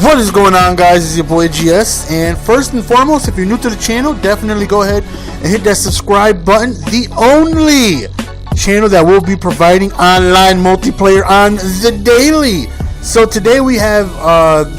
What is going on, guys? It's your boy GS, and first and foremost, if you're new to the channel, definitely go ahead and hit that subscribe button. The only channel that will be providing online multiplayer on the daily. So today we have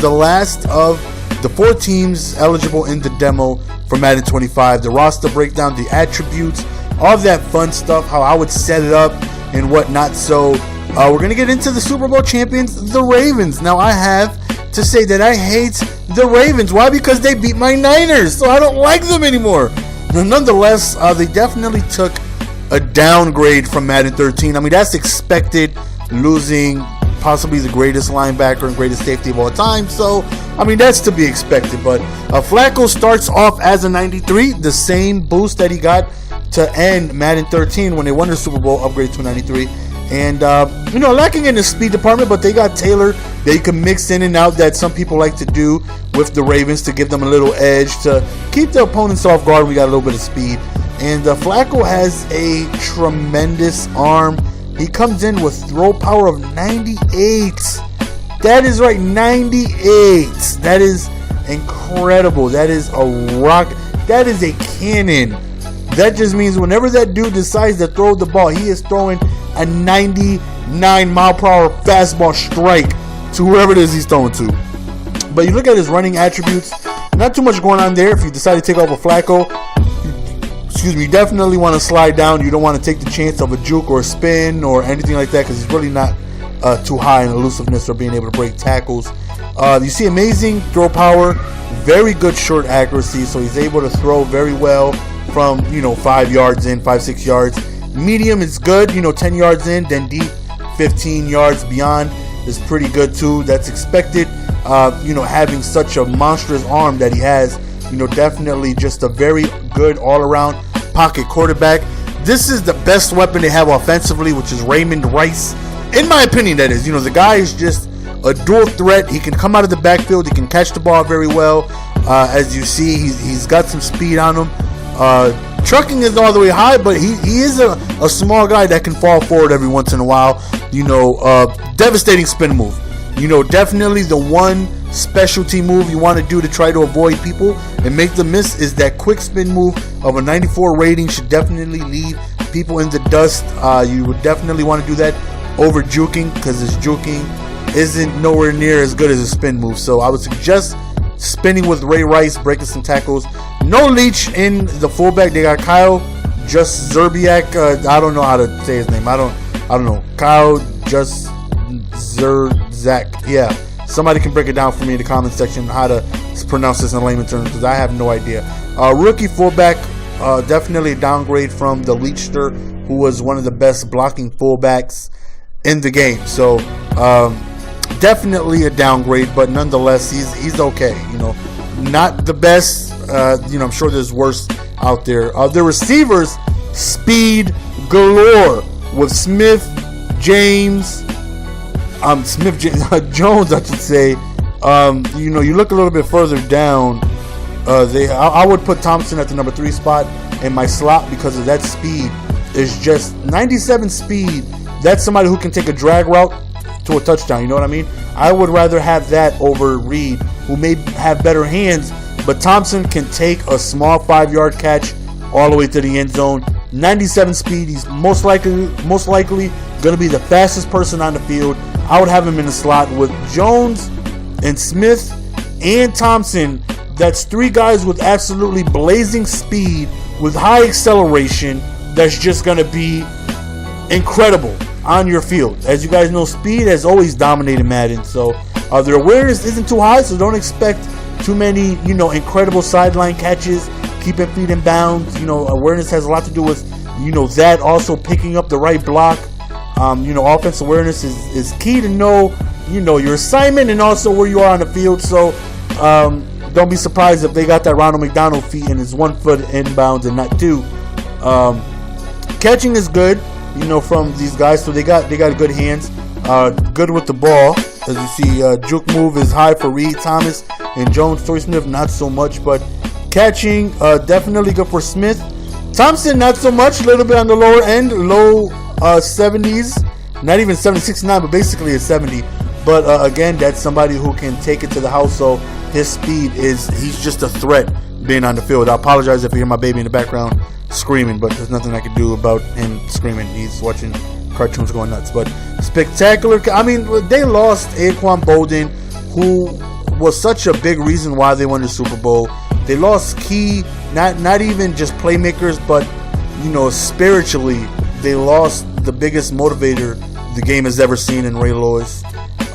the last of the 4 teams eligible in the demo for Madden 25, the roster breakdown, the attributes, all that fun stuff, how I would set it up and whatnot. So we're gonna get into the Super Bowl champions, the Ravens. Now I have to say that I hate the Ravens. Why? Because they beat my Niners, so I don't like them anymore. Nonetheless, they definitely took a downgrade from Madden 13. I mean, that's expected, losing possibly the greatest linebacker and greatest safety of all time. So, I mean, that's to be expected. But Flacco starts off as a 93, the same boost that he got to end Madden 13 when they won the Super Bowl, upgrade to 93. And, you know, lacking in the speed department, but they got Taylor that you can mix in and out that some people like to do with the Ravens to give them a little edge, to keep the opponents off guard. We got a little bit of speed. And Flacco has a tremendous arm. He comes in with throw power of 98. That is right, 98. That is incredible. That is a rock. That is a cannon. That just means whenever that dude decides to throw the ball, he is throwing a 99-mile-per-hour fastball strike to whoever it is he's throwing to. But you look at his running attributes, not too much going on there. If you decide to take over Flacco, you definitely want to slide down. You don't want to take the chance of a juke or a spin or anything like that, because he's really not too high in elusiveness or being able to break tackles. You see amazing throw power, very good short accuracy, so he's able to throw very well from, 5 yards in, 5-6 yards. Medium is good, 10 yards in, then deep 15 yards beyond is pretty good too. That's expected. Having such a monstrous arm that he has, definitely just a very good all-around pocket quarterback. This is the best weapon they have offensively, which is Raymond Rice. In my opinion, that is. The guy is just a dual threat. He can come out of the backfield. He can catch the ball very well. As you see, he's got some speed on him. Trucking is all the way high, but he is a small guy that can fall forward every once in a while. Devastating spin move. Definitely the one specialty move you want to do to try to avoid people and make them miss is that quick spin move of a 94 rating. Should definitely leave people in the dust. You would definitely want to do that over juking, because his juking isn't nowhere near as good as a spin move. So I would suggest spinning with Ray Rice, breaking some tackles. No Leach in the fullback. They got Kyle Just Zerbiak. I don't know how to say his name. I don't know. Kyle Just Zerzak. Yeah. Somebody can break it down for me in the comment section how to pronounce this in layman terms, because I have no idea. Rookie fullback, definitely a downgrade from the Leachster, who was one of the best blocking fullbacks in the game. So definitely a downgrade, but nonetheless he's okay. Not the best. I'm sure there's worse out there. The receivers, speed galore with Jones, I should say. You look a little bit further down. I would put Thompson at the number 3 spot in my slot, because of that speed. Is just 97 speed. That's somebody who can take a drag route to a touchdown. You know what I mean? I would rather have that over Reed, who may have better hands, but Thompson can take a small 5-yard catch all the way to the end zone. 97 speed. He's most likely going to be the fastest person on the field. I would have him in the slot with Jones and Smith and Thompson. That's 3 guys with absolutely blazing speed, with high acceleration. That's just going to be incredible on your field. As you guys know, speed has always dominated Madden. So their awareness isn't too high, so don't expect too many, incredible sideline catches, keeping feet in bounds. Awareness has a lot to do with, that. Also picking up the right block. Offense awareness is key to know, your assignment and also where you are on the field. So don't be surprised if they got that Ronald McDonald feet and is 1 foot inbounds and not 2. Catching is good, from these guys. So they got good hands. Good with the ball. As you see, juke move is high for Reed, Thomas, and Jones. Torrey Smith, not so much, but catching, definitely good for Smith. Thompson, not so much, a little bit on the lower end, low 70s, not even 70, 69, but basically a 70. But again, that's somebody who can take it to the house. So his speed he's just a threat being on the field. I apologize if you hear my baby in the background screaming, but there's nothing I can do about him screaming. He's watching cartoons going nuts. But spectacular. I mean, they lost Anquan Boldin, who was such a big reason why they won the Super Bowl. They lost key, not even just playmakers, but spiritually, they lost the biggest motivator the game has ever seen in Ray Lewis.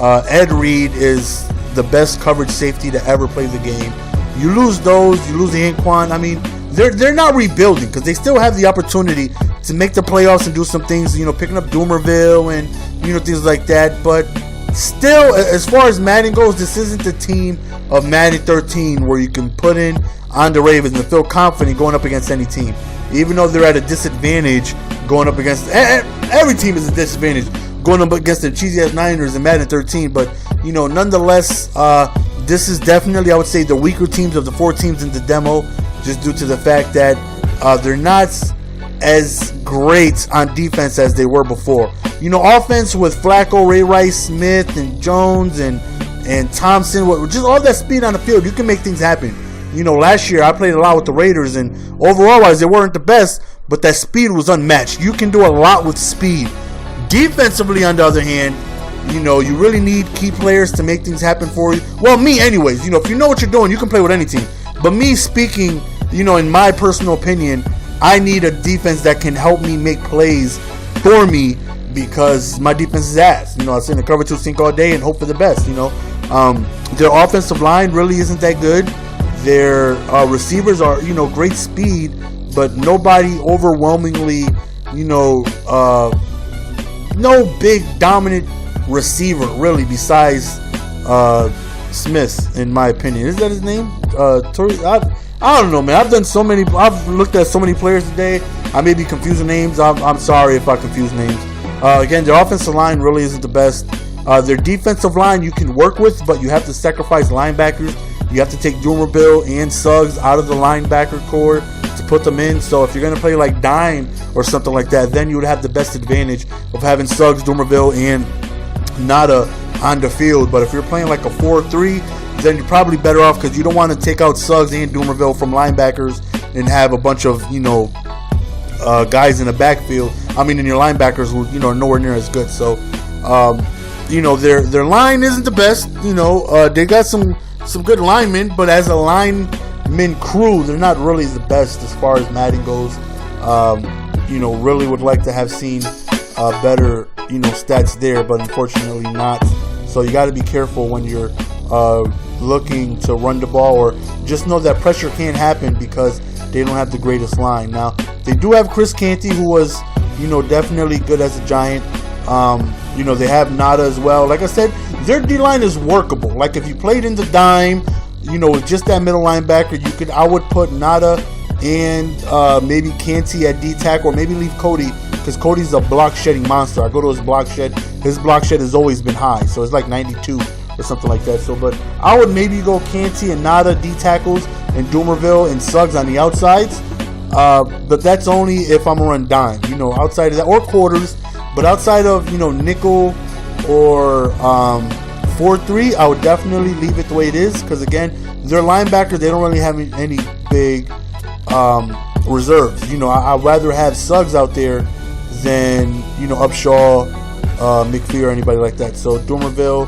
Ed Reed is the best coverage safety to ever play the game. You lose those, you lose the Anquan. I mean, they're not rebuilding because they still have the opportunity to make the playoffs and do some things, picking up Doomerville and things like that. But still, as far as Madden goes, this isn't the team of Madden 13 where you can put in on the Ravens and feel confident going up against any team. Even though they're at a disadvantage going up against every team is a disadvantage going up against the cheesy ass Niners in Madden 13. But nonetheless, this is definitely, I would say, the weaker teams of the 4 teams in the demo, just due to the fact that they're not as great on defense as they were before. Offense with Flacco, Ray Rice, Smith, and Jones, and Thompson, just all that speed on the field, you can make things happen. Last year I played a lot with the Raiders, and overall-wise, they weren't the best, but that speed was unmatched. You can do a lot with speed. Defensively, on the other hand, you really need key players to make things happen for you. Well, me anyways. If you know what you're doing, you can play with any team. But me speaking, in my personal opinion, I need a defense that can help me make plays for me because my defense is ass. I sit in the cover 2 sink all day and hope for the best. Their offensive line really isn't that good. Their receivers are, great speed, but nobody overwhelmingly, no big dominant receiver really besides Smith, in my opinion. Is that his name? I don't know, man. I've looked at so many players today. I may be confusing names. I'm sorry if I confuse names. Again, their offensive line really isn't the best. Their defensive line you can work with, but you have to sacrifice linebackers. You have to take Doomerville and Suggs out of the linebacker core to put them in. So if you're going to play like dime or something like that, then you would have the best advantage of having Suggs, Doomerville, and Nada on the field. But if you're playing like a 4-3, then you're probably better off because you don't want to take out Suggs and Doomerville from linebackers and have a bunch of, guys in the backfield. In your linebackers who, are nowhere near as good. So, their line isn't the best. They got some good linemen, but as a lineman crew, they're not really the best as far as Madden goes. Really would like to have seen better, stats there, but unfortunately not. So you got to be careful when you're looking to run the ball, or just know that pressure can happen because they don't have the greatest line. Now, they do have Chris Canty, who was, definitely good as a Giant. They have Nada as well. Like I said, their D-line is workable. Like if you played in the dime, with just that middle linebacker, I would put Nada and maybe Canty at D-tackle, or maybe leave Cody, because Cody's a block shedding monster. I go to his block shed. His block shed has always been high, so it's like 92 or something like that. So, but I would maybe go Canty and Nada D-tackles and Doomerville and Suggs on the outsides. But that's only if I'm run dime, outside of that, or quarters. But outside of, nickel or 4-3, I would definitely leave it the way it is. Because, again, their linebackers, they don't really have any big reserves. I'd rather have Suggs out there than, Upshaw, McPhee, or anybody like that. So, Doomerville,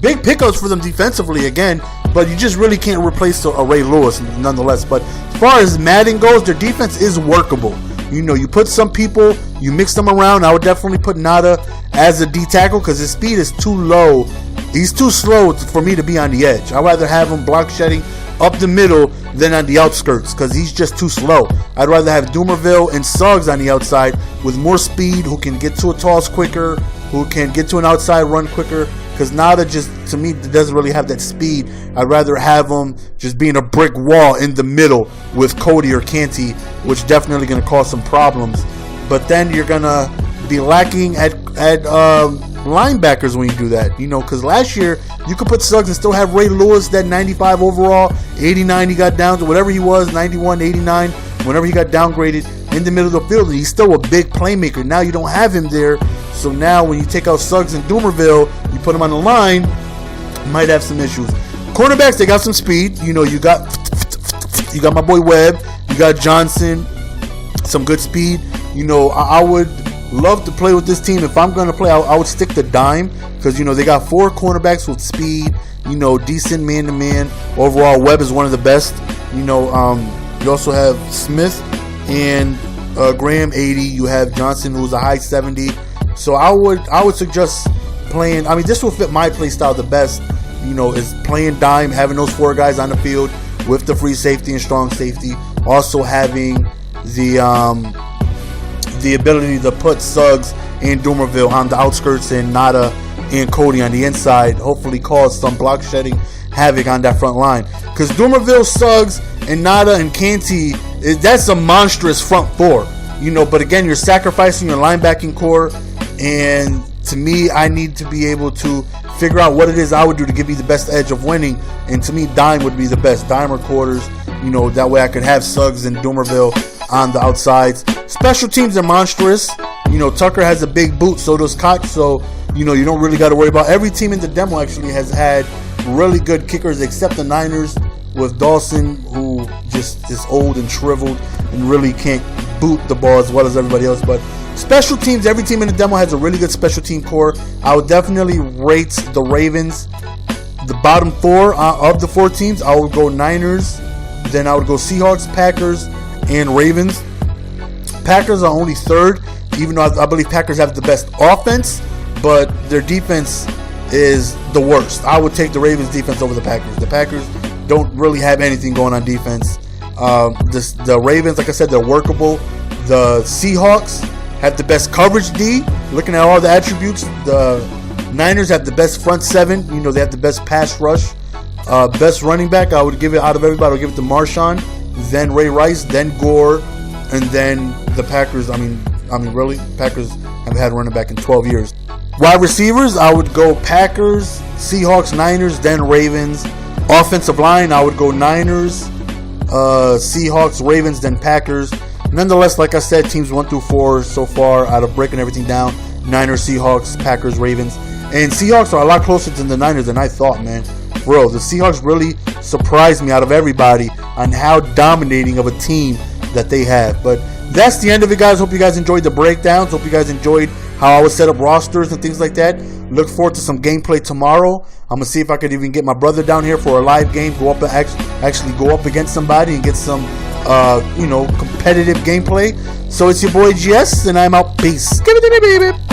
big pickups for them defensively, again. But you just really can't replace a Ray Lewis, nonetheless. But as far as Madden goes, their defense is workable. You put some people, you mix them around. I would definitely put Nada as a D-tackle because his speed is too low. He's too slow for me to be on the edge. I'd rather have him block shedding up the middle than on the outskirts because he's just too slow. I'd rather have Doomerville and Suggs on the outside with more speed, who can get to a toss quicker, who can get to an outside run quicker. Because Nada just, to me, doesn't really have that speed. I'd rather have him just being a brick wall in the middle with Cody or Canty, which definitely going to cause some problems. But then you're going to be lacking at linebackers when you do that. Because last year, you could put Suggs and still have Ray Lewis, that 95 overall, 89 he got down to, whatever he was, 91, 89, whenever he got downgraded in the middle of the field. He's still a big playmaker. Now you don't have him there. So now when you take out Suggs and Dumerville, you put them on the line, you might have some issues. Cornerbacks, they got some speed. You know, you got my boy Webb, you got Johnson, some good speed. You know, I would love to play with this team. If I'm going to play, I would stick to dime, because, you know, they got 4 cornerbacks with speed, you know, decent man-to-man. Overall, Webb is one of the best. You know, you also have Smith and Graham, 80. You have Johnson, who's a high 70. So I would suggest playing. I mean, this will fit my play style the best. You know, is playing dime, having those 4 guys on the field with the free safety and strong safety. Also having the ability to put Suggs and Dumerville on the outskirts and Nada and Cody on the inside. Hopefully cause some block shedding havoc on that front line. Because Dumerville, Suggs, and Nada and Canty, that's a monstrous front 4. You know, but again, you're sacrificing your linebacking core. And to me, I need to be able to figure out what it is I would do to give you the best edge of winning. And to me, dime would be the best. Dime or quarters. You know, that way I could have Suggs and Dumerville on the outsides. Special teams are monstrous. You know, Tucker has a big boot, so does Koch. So, you know, you don't really got to worry about. Every team in the demo actually has had really good kickers, except the Niners with Dawson, who just is old and shriveled and really can't boot the ball as well as everybody else. But special teams, every team in the demo has a really good special team core. I would definitely rate the Ravens. The bottom 4 of the 4 teams, I would go Niners. Then I would go Seahawks, Packers, and Ravens. Packers are only 3rd, even though I believe Packers have the best offense, but their defense is the worst. I would take the Ravens defense over the Packers. The Packers don't really have anything going on defense. The Ravens, like I said, they're workable. The Seahawks have the best coverage D. Looking at all the attributes, the Niners have the best front 7. You know, they have the best pass rush. Best running back, I would give it, out of everybody, I would give it to Marshawn, then Ray Rice, then Gore, and then the Packers. I mean, really, Packers haven't had a running back in 12 years. Wide receivers, I would go Packers, Seahawks, Niners, then Ravens. Offensive line, I would go Niners, Seahawks, Ravens, then Packers. Nonetheless, like I said, teams 1 through 4 so far, out of breaking everything down, Niners, Seahawks, Packers, Ravens. And Seahawks are a lot closer to the Niners than I thought, man. Bro, the Seahawks really surprised me out of everybody on how dominating of a team that they have. But that's the end of it, guys. Hope you guys enjoyed the breakdowns. Hope you guys enjoyed how I would set up rosters and things like that. Look forward to some gameplay tomorrow. I'm going to see if I could even get my brother down here for a live game. Go up and actually go up against somebody and get some, you know, competitive gameplay. So it's your boy GS, and I'm out. Peace. Give it to me, baby.